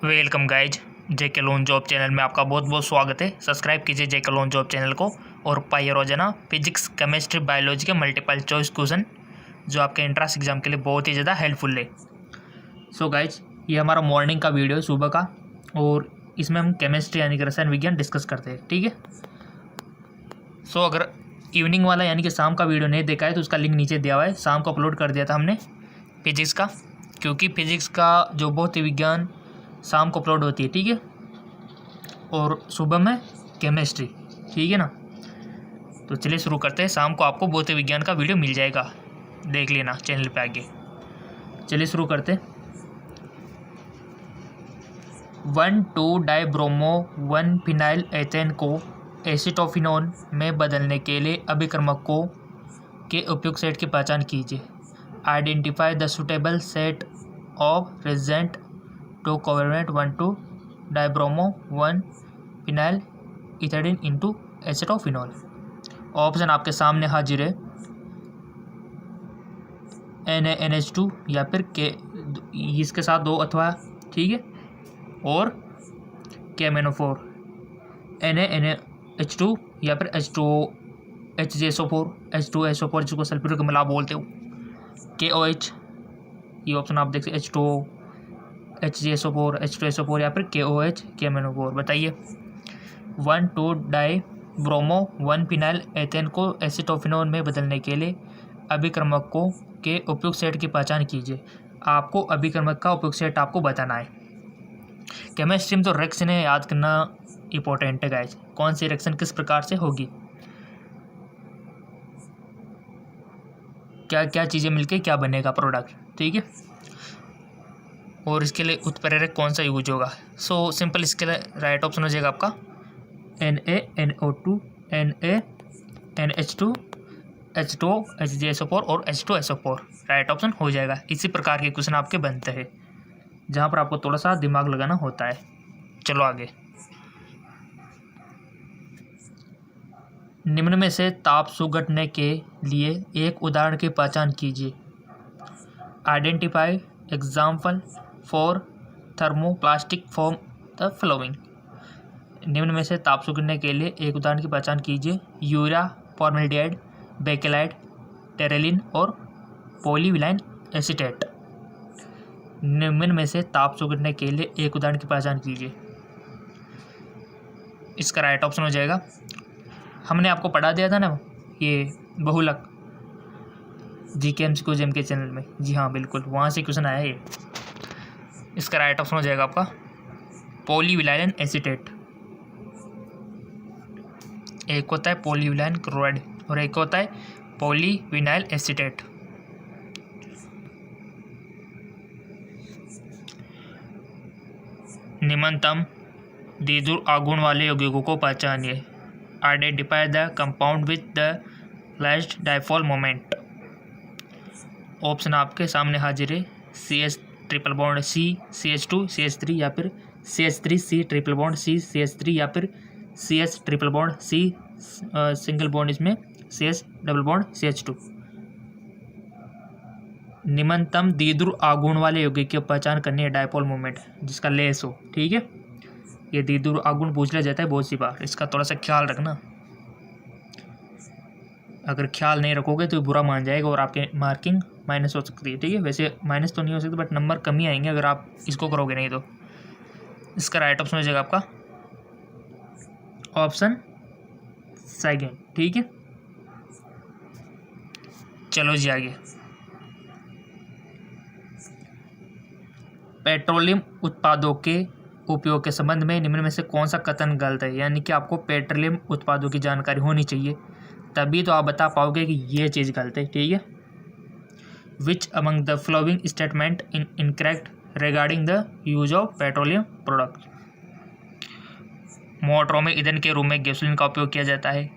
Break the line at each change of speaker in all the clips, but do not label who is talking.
Welcome guys, जेके loan job channel में आपका बहुत बहुत स्वागत है। सब्सक्राइब कीजिए जेके लोन जॉब चैनल को और पाइए रोजाना फिजिक्स, केमिस्ट्री, बायोलॉजी के मल्टीपल चॉइस क्वेश्चन जो आपके एंट्रेंस एग्जाम के लिए बहुत ही ज़्यादा हेल्पफुल है। सो गाइज, ये हमारा मॉर्निंग का वीडियो है, सुबह का, और इसमें हम केमिस्ट्री यानी कि रसायन विज्ञान डिस्कस करते हैं। ठीक है। सो अगर इवनिंग वाला यानी कि शाम का वीडियो नहीं देखा है तो उसका लिंक नीचे दिया हुआ है। शाम को अपलोड कर दिया था हमने फिजिक्स का, क्योंकि फिजिक्स का जो भौतिक विज्ञान शाम को अपलोड होती है। ठीक है। और सुबह में केमिस्ट्री। ठीक है ना। तो चलिए शुरू करते हैं। शाम को आपको भौतिक विज्ञान का वीडियो मिल जाएगा, देख लेना चैनल पे आगे। चलिए शुरू करते हैं। 1,2-डाइब्रोमो 1-फिनाइल एथेन को एसिटोफिनोन में बदलने के लिए अभिक्रमकों के उपयुक्त सेट की पहचान कीजिए। Identify the suitable set of present to covalent 1,2-डाइब्रोमो 1-फिनाइल इथिलीन इंटू एसिटोफिनोल। ऑप्शन आपके सामने हाजिर है। NaNH2 या फिर के, इसके साथ 2 अथवा, ठीक है, और KMnO4, NaNH2 या फिर H2O, HgSO4, H2SO4 जिसको सल्फ्यूरिक अम्ल बोलते हो, KOH, ये ऑप्शन आप देख सकते, H2O, HgSO4, H2SO4 या फिर KOH, KMnO4। बताइए। 1,2-डाइब्रोमो 1-फिनाइल एथेन को एसिटोफिनोन में बदलने के लिए अभिक्रमकों के उपयुक्त सेट की पहचान कीजिए। आपको अभिक्रमक का उपयुक्त सेट आपको बताना है। केमिस्ट्री में तो रिएक्शन याद करना इंपॉर्टेंट है गाइस। कौन सी रिएक्शन किस प्रकार से होगी, क्या क्या चीज़ें मिलके क्या बनेगा प्रोडक्ट। ठीक है। और इसके लिए उत्प्रेरक कौन सा यूज होगा। सो सिंपल, इसके लिए राइट ऑप्शन हो जाएगा आपका NaNO2, NaNH2, H2O, HgSO4 और H2SO4 राइट ऑप्शन हो जाएगा। इसी प्रकार के क्वेश्चन आपके बनते हैं जहाँ पर आपको थोड़ा सा दिमाग लगाना होता है। चलो आगे। निम्न में से ताप सुगटने के लिए एक उदाहरण की पहचान कीजिए। Identify example for thermoplastic form the flowing. निम्न में से ताप सुगड़ने के लिए एक उदाहरण की पहचान कीजिए। यूरिया, फॉर्मेल्डिहाइड, बेकेलाइट, टेरेलिन और पॉलीविलाइन एसीटेट। निम्न में से ताप सुगड़ने के लिए एक उदाहरण की पहचान कीजिए। इसका राइट ऑप्शन हो जाएगा, हमने आपको पढ़ा दिया था ना ये बहुलक GK के चैनल में। जी हाँ बिल्कुल, वहाँ से क्वेश्चन आया है ये। इसका राइट ऑप्शन हो जाएगा आपका पॉलीविलाइन एसीटेट। एक होता है पॉलीविलाइन क्लोराइड और एक होता है पॉलीविनाइल एसीटेट। निम्नतम द्विध्रुव आघूर्ण वाले यौगिकों को पहचानिए। Identify the compound with the largest dipole moment. Option आपके सामने हाजिर है। CH triple bond C CH2 CH3 या फिर CH3 C triple bond C CH3 या फिर CH triple bond C single bond इसमें CH डबल बॉन्ड CH2। निम्नतम द्विध्रुव आघूर्ण वाले यौगिक की पहचान करनी है डाइपोल मोमेंट जिसका लेस हो। ठीक है। ये द्विध्रुव आघूर्ण पूछ लिया जाता है बहुत सी बार, इसका थोड़ा सा ख्याल रखना। अगर ख्याल नहीं रखोगे तो बुरा मान जाएगा और आपके मार्किंग माइनस हो सकती है। ठीक है। वैसे माइनस तो नहीं हो सकती बट नंबर कम ही आएंगे अगर आप इसको करोगे नहीं तो। इसका राइट ऑप्शन हो जाएगा आपका ऑप्शन सेकंड। ठीक है। चलो जी आगे। पेट्रोलियम उत्पादों के उपयोग के संबंध में निम्न में से कौन सा कथन गलत है। यानी कि आपको पेट्रोलियम उत्पादों की जानकारी होनी चाहिए, तभी तो आप बता पाओगे कि ये चीज़ गलत है। ठीक है। Which among the following statement incorrect regarding the use of petroleum product. मोटरों में ईंधन के रूप में गैसोलीन का उपयोग किया जाता है।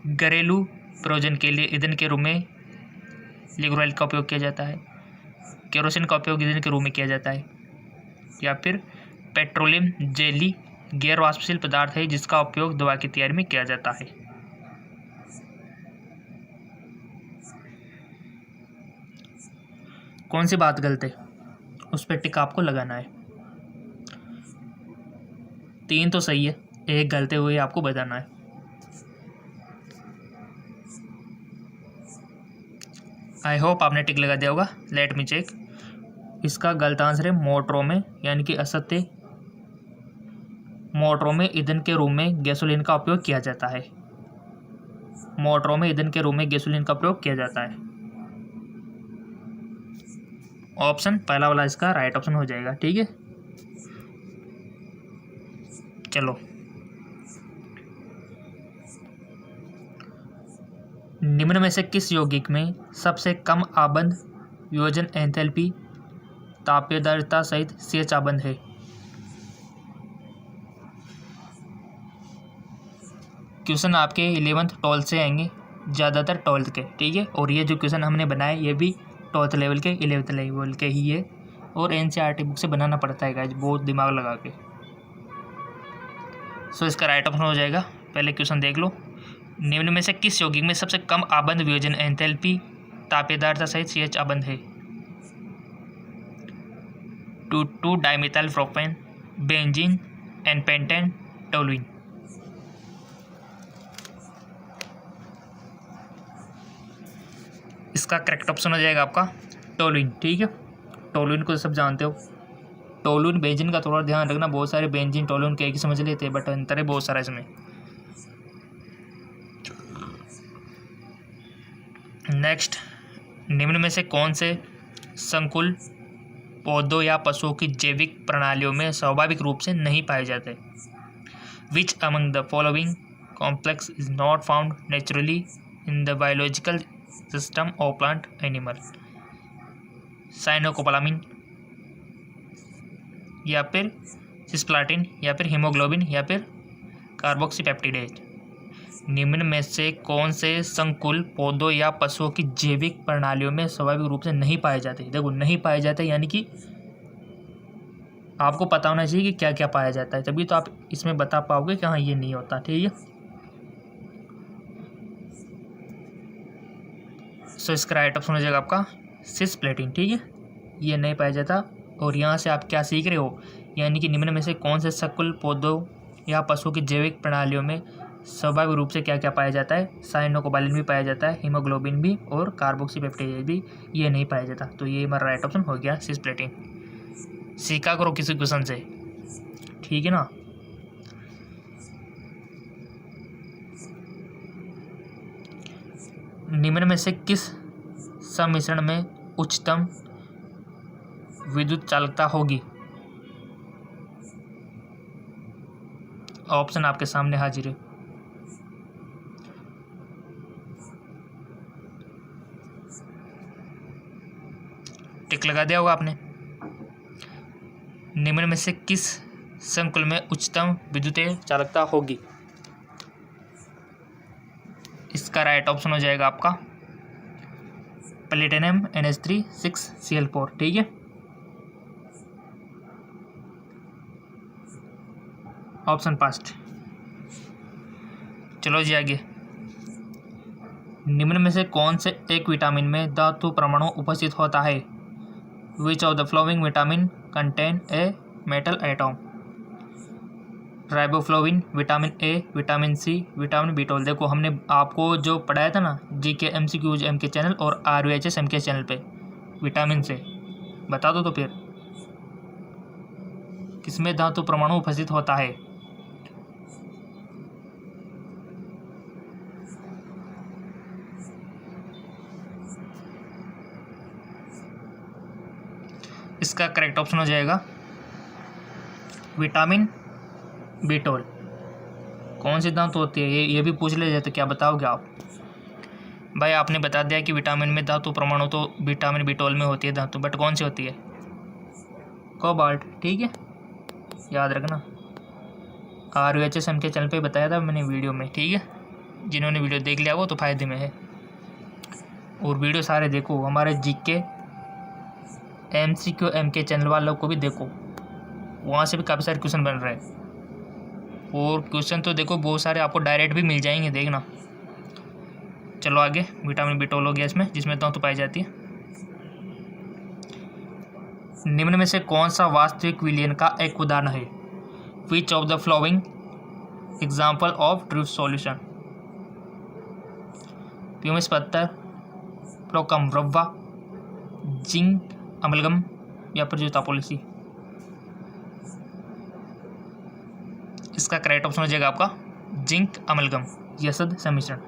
घरेलू प्रयोजन के लिए ईंधन के रूप में लिग्नोल ऑयल का उपयोग किया जाता है। केरोसिन का उपयोग ईंधन के रूप में किया जाता है। या फिर पेट्रोलियम जेली गैर वाष्पशील पदार्थ है जिसका उपयोग दवा की तैयारी में किया जाता है। कौन सी बात गलत है उस पर टिक आपको लगाना है। 3 तो सही है, एक गलते हुए आपको बताना है। आई होप आपने टिक लगा दिया होगा। Let me check. इसका गलत आंसर है मोटरों में, यानी कि असत्य। मोटरों में ईंधन के रूप में गैसोलीन का उपयोग किया जाता है। मोटरों में ईंधन के रूप में गैसोलीन का प्रयोग किया जाता है। ऑप्शन पहला वाला इसका राइट ऑप्शन हो जाएगा। ठीक है, चलो निम्न में से किस यौगिक में सबसे कम आबंद वियोजन एंथैल्पी तापीयदार्यता सहित CH आबंद है? क्वेश्चन आपके 11th 12th से आएंगे, ज़्यादातर 12th के। ठीक है, और ये जो क्वेश्चन हमने बनाए ये भी 12th लेवल के 11th लेवल के ही है, और NCERT बुक से बनाना पड़ता है गाइस, बहुत दिमाग लगा के। सो इसका राइट ऑप्शन हो जाएगा। पहले क्वेश्चन देख लो। निम्न में से किस यौगिक में सबसे कम आबंद वियोजन एंथैल्पी तापीयदार्यता सहित CH आबंद है? 2 डाइमिथाइल प्रोपेन, बेंजीन, एनपेंटेन, टोलुइन। इसका करेक्ट ऑप्शन हो जाएगा आपका टोलुइन। ठीक है, टोलुइन को सब जानते हो। टोलुइन बेंजीन का थोड़ा ध्यान रखना, बहुत सारे बेंजीन टोलुइन के एक ही समझ लेते हैं, बट अंतर है बहुत सारा इसमें। नेक्स्ट, निम्न में से कौन से संकुल पौधों या पशुओं की जैविक प्रणालियों में स्वाभाविक रूप से नहीं पाए जाते? Which among the following complex is not found naturally in the biological system of plant animal? Cyanocobalamin, या फिर सिस्प्लाटिन, या फिर हीमोग्लोबिन, या फिर कार्बोक्सीपेप्टिडेज। निम्न में से कौन से संकुल पौधों या पशुओं की जैविक प्रणालियों में स्वाभाविक रूप से नहीं पाए जाते? देखो, नहीं पाए जाते यानी कि आपको पता होना चाहिए कि क्या क्या पाया जाता है, तभी तो आप इसमें बता पाओगे कि हाँ ये नहीं होता। ठीक है, सो इसका राइट ऑप्शन हो जाएगा आपका सिस्प्लेटिन। ठीक है, ये नहीं पाया जाता। और यहाँ से आप क्या सीख रहे हो, यानी कि निम्न में से कौन से संकुल पौधों या पशुओं की जैविक प्रणालियों में स्वाभाविक रूप से क्या क्या पाया जाता है? साइनोकोबालिन भी पाया जाता है, हीमोग्लोबिन भी, और कार्बोक्सीपेप्टिडेज भी, ये नहीं पाया जाता। तो ये हमारा राइट ऑप्शन हो गया सिस्प्लेटिन। सीखा करो किसी क्वेश्चन से, ठीक है ना। निम्न में से किस सम्मिश्रण में उच्चतम विद्युत चालकता होगी? ऑप्शन आपके सामने हाजिर है। टिक लगा दिया होगा आपने। निम्न में से किस संकुल में उच्चतम विद्युतीय चालकता होगी? इसका राइट ऑप्शन हो जाएगा आपका प्लेटिनम NH3 6Cl4। ठीक है, ऑप्शन पास्ट। चलो जी आगे। निम्न में से कौन से एक विटामिन में धातु परमाणु उपस्थित होता है? Which of the following vitamin contain a metal atom? Riboflavin, vitamin A, vitamin C, vitamin B12। देखो, हमने आपको जो पढ़ाया था ना GK MCQs MK चैनल और RVHS MK चैनल पे, विटामिन से बता दो तो फिर किसमें धातु परमाणु उपस्थित होता है? इसका करेक्ट ऑप्शन हो जाएगा विटामिन B12। कौन सी धातु होती है ये भी पूछ ले जाए तो क्या बताओगे आप? भाई आपने बता दिया कि विटामिन में धातु परमाणु तो विटामिन B12 में होती है धातु, बट कौन सी होती है? कोबाल्ट। ठीक है, याद रखना। RVHS MK चैनल पे बताया था मैंने वीडियो में। ठीक है, जिन्होंने वीडियो देख लिया वो तो फायदे में है, और वीडियो सारे देखो, हमारे GK MCQ MK चैनल वालों को भी देखो, वहाँ से भी काफ़ी सारे क्वेश्चन बन रहे हैं। और क्वेश्चन तो देखो बहुत सारे आपको डायरेक्ट भी मिल जाएंगे, देखना। चलो आगे। विटामिन B12 हो गया इसमें, जिसमें धातु पाई जाती है। निम्न में से कौन सा वास्तविक विलयन का एक उदाहरण है? Which of the flowing example of drift solution? Pumice पत्थर, प्रोकम रब्बा, जिंक अमलगम या फिर जूता पॉलिसी। इसका करेक्ट ऑप्शन हो जाएगा आपका जिंक अमलगम, यसद सम्मिश्रण।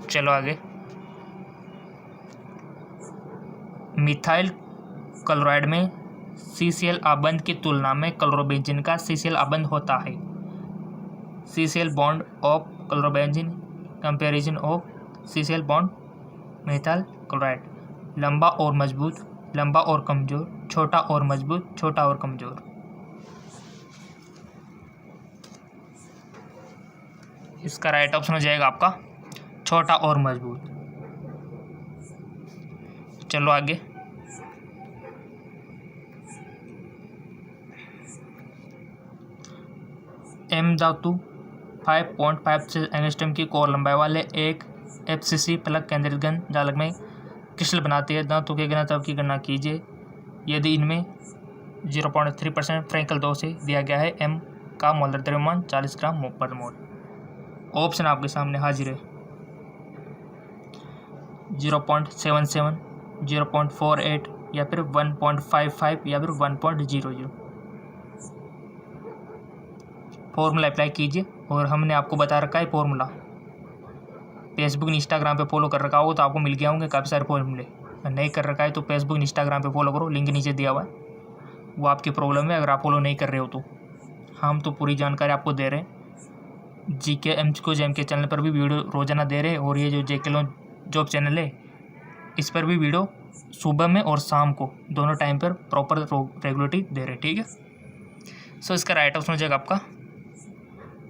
चलो आगे। मिथाइल क्लोराइड में CCl आबंध की तुलना में क्लोरोबेंजीन का CCl आबंध होता है। CCl bond of chlorobenzene comparison of CCl bond methyl chloride. लंबा और मजबूत, लंबा और कमजोर, छोटा और मजबूत, छोटा और कमजोर। इसका राइट ऑप्शन हो जाएगा आपका छोटा और मजबूत। चलो आगे। M धातु 5.5 एंगस्ट्रम की कोर लंबाई वाले एक FCC प्लग केंद्रित घन जालक में क्रिस्टल बनाती है। धातु के घनत्व की गणना कीजिए यदि इनमें 0.3% फ्रैंकल 2 से दिया गया है। M का मोलर द्रव्यमान 40 ग्राम पर मोल। ऑप्शन आपके सामने हाजिर है। 0.77, 0.48 या फिर 1.55 या फिर 1.00। फॉर्मूला अप्लाई कीजिए और हमने आपको बता रखा है फॉर्मूला। फेसबुक इंस्टाग्राम पे फॉलो कर रखा हो तो आपको मिल गया होंगे काफ़ी सारे फॉर्मूले। नहीं कर रखा है तो फेसबुक इंस्टाग्राम पे फॉलो करो, लिंक नीचे दिया हुआ है। वो आपकी प्रॉब्लम है अगर आप फॉलो नहीं कर रहे हो तो। हम तो पूरी जानकारी आपको दे रहे हैं। GK MCQs के चैनल पर भी वीडियो रोजाना दे रहे हैं और ये जो JK लॉन्च जॉब चैनल है इस पर भी वीडियो सुबह में और शाम को दोनों टाइम पर प्रॉपर रेगुलरिटी दे रहे हैं, ठीक है। सो इसका राइट ऑप्शन हो जाएगा आपका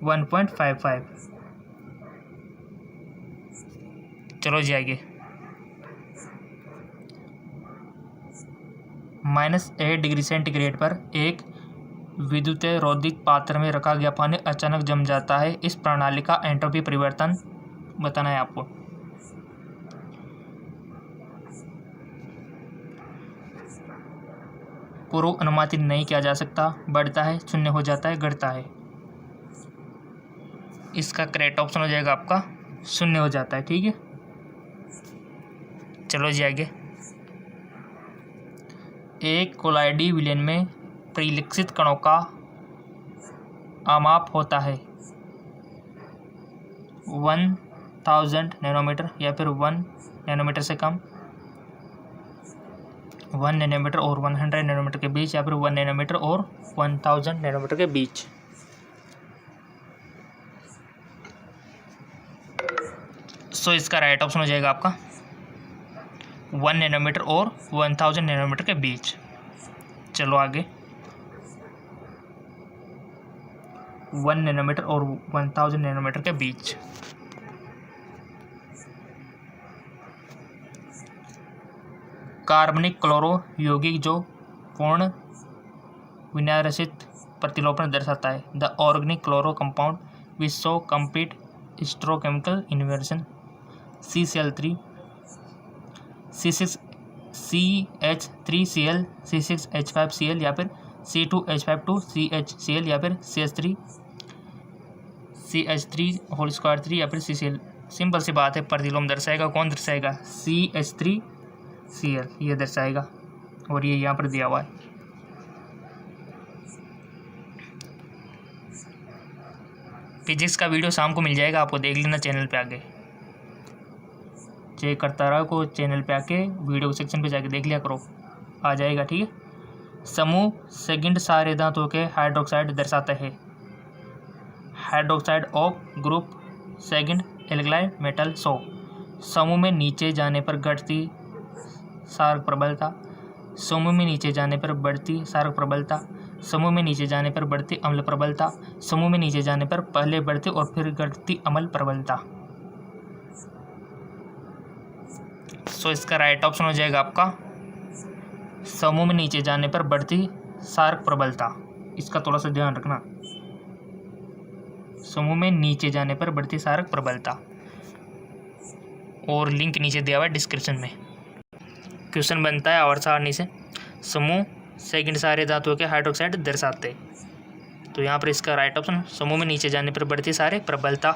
1.55। चलो जी आगे। -8 डिग्री सेंटीग्रेड पर एक विद्युत रोधित पात्र में रखा गया पानी अचानक जम जाता है। इस प्रणाली का एंट्रोपी परिवर्तन बताना है आपको। पूर्व अनुमानित नहीं किया जा सकता, बढ़ता है, शून्य हो जाता है, घटता है। इसका करेक्ट ऑप्शन हो जाएगा आपका शून्य हो जाता है, ठीक है। चलो जी आगे। एक कोलाइडी विलयन में परिलक्षित कणों का आमाप होता है 1000 नैनोमीटर या फिर 1 नैनोमीटर से कम, 1 नैनोमीटर और 100 नैनोमीटर के बीच या फिर 1 नैनोमीटर और 1000 नैनोमीटर के बीच। सो इसका राइट ऑप्शन हो जाएगा आपका 1 नैनोमीटर और 1000 नैनोमीटर के बीच। चलो आगे। 1 नैनोमीटर और 1000 नैनोमीटर के बीच। कार्बनिक क्लोरो यौगिक जो पूर्ण विन्यासित प्रतिलोपन दर्शाता है। The organic chloro compound which show complete stereochemical inversion. CCl3, C6CH3Cl, C6H5Cl या फिर C2H52CHCl या फिर CH3CH3 या फिर CCl। सिंपल सी बात है, प्रतिलोम दर्शाएगा कौन दर्शाएगा? CH3Cl ये दर्शाएगा और ये यहाँ पर दिया हुआ है। फिजिक्स का वीडियो शाम को मिल जाएगा आपको, देख लेना चैनल पे आके। चेक करता रहा को चैनल पे आके वीडियो सेक्शन पे जाके देख लिया करो, आ जाएगा, ठीक है। समूह सेकंड सारे धातुओं के हाइड्रोक्साइड दर्शाते हैं। Hydroxide of group second alkaline metal so. समूह में नीचे जाने पर घटती सारक प्रबलता, समूह में नीचे जाने पर बढ़ती सारक प्रबलता, समूह में नीचे जाने पर बढ़ती अम्ल प्रबलता, समूह में नीचे जाने पर पहले बढ़ती और फिर घटती अम्ल प्रबलता। सो इसका राइट ऑप्शन हो जाएगा आपका समूह में नीचे जाने पर बढ़ती सारक प्रबलता। इसका थोड़ा सा ध्यान रखना, समूह में नीचे जाने पर बढ़ती सारक प्रबलता। और लिंक नीचे दिया हुआ है डिस्क्रिप्शन में। क्वेश्चन बनता है आवर्त सारणी से। समूह सेकंड सारे धातुओं के हाइड्रोक्साइड दर्शाते। तो यहाँ पर इसका राइट ऑप्शन, समूह में नीचे जाने पर बढ़ती सारे प्रबलता।